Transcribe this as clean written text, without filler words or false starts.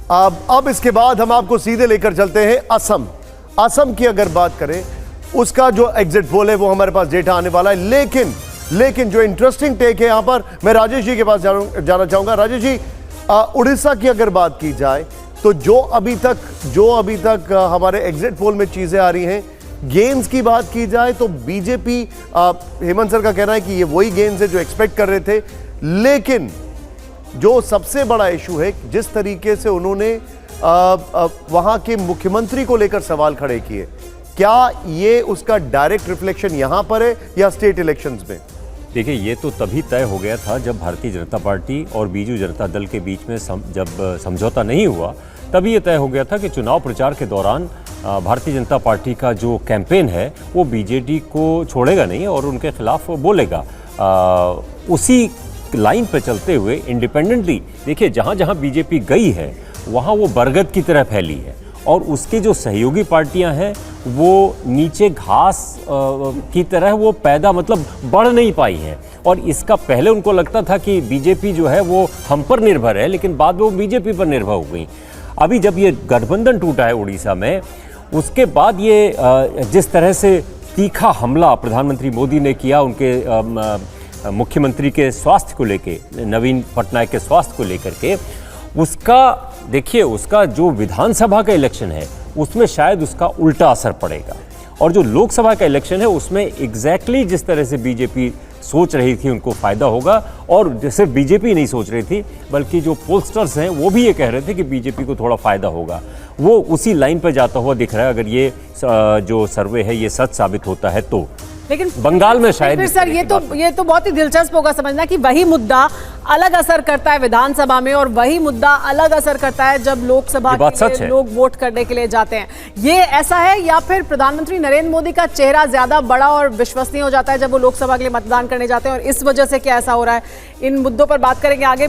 अब इसके बाद हम आपको सीधे लेकर चलते हैं असम। असम की अगर बात करें, उसका जो एग्जिट पोल है वो हमारे पास डेटा आने वाला है, लेकिन जो इंटरेस्टिंग टेक है यहां पर, मैं राजेश जी के पास जाना चाहूंगा। राजेश जी, उड़ीसा की अगर बात की जाए तो जो अभी तक हमारे एग्जिट पोल में चीजें आ रही हैं, गेन्स की बात की जाए तो बीजेपी, हेमंत सर का कहना है कि ये वही गेन्स है जो एक्सपेक्ट कर रहे थे, लेकिन जो सबसे बड़ा इशू है जिस तरीके से उन्होंने वहां के मुख्यमंत्री को लेकर सवाल खड़े किए, क्या ये उसका डायरेक्ट रिफ्लेक्शन यहां पर है या स्टेट इलेक्शंस में? देखिए, ये तो तभी तय हो गया था जब भारतीय जनता पार्टी और बीजू जनता दल के बीच में जब समझौता नहीं हुआ, तभी ये तय हो गया था कि चुनाव प्रचार के दौरान भारतीय जनता पार्टी का जो कैंपेन है वो बीजेडी को छोड़ेगा नहीं और उनके खिलाफ बोलेगा। उसी लाइन पर चलते हुए इंडिपेंडेंटली, देखिए, जहाँ जहाँ बीजेपी गई है वहाँ वो बरगद की तरह फैली है और उसकी जो सहयोगी पार्टियां हैं वो नीचे घास की तरह वो पैदा बढ़ नहीं पाई हैं। और इसका पहले उनको लगता था कि बीजेपी जो है वो हम पर निर्भर है, लेकिन बाद में वो बीजेपी पर निर्भर हो गई। अभी जब ये गठबंधन टूटा है उड़ीसा में, उसके बाद ये जिस तरह से तीखा हमला प्रधानमंत्री मोदी ने किया उनके मुख्यमंत्री के स्वास्थ्य को लेके, नवीन पटनायक के स्वास्थ्य को लेकर के, उसका देखिए, उसका जो विधानसभा का इलेक्शन है उसमें शायद उसका उल्टा असर पड़ेगा और जो लोकसभा का इलेक्शन है उसमें एग्जैक्टली जिस तरह से बीजेपी सोच रही थी उनको फायदा होगा। और सिर्फ बीजेपी नहीं सोच रही थी बल्कि जो पोलस्टर्स हैं वो भी ये कह रहे थे कि बीजेपी को थोड़ा फायदा होगा। वो उसी लाइन पर जाता हुआ दिख रहा है अगर ये जो सर्वे है ये सच साबित होता है तो। लेकिन बंगाल में शायद फिर सर ये तो बहुत ही दिलचस्प होगा समझना कि वही मुद्दा अलग असर करता है विधानसभा में और वही मुद्दा अलग असर करता है जब लोकसभा के लोग वोट करने के लिए जाते हैं। ये ऐसा है या फिर प्रधानमंत्री नरेंद्र मोदी का चेहरा ज्यादा बड़ा और विश्वसनीय हो जाता है जब वो लोकसभा के लिए मतदान करने जाते हैं और इस वजह से क्या ऐसा हो रहा है? इन मुद्दों पर बात करेंगे आगे भी।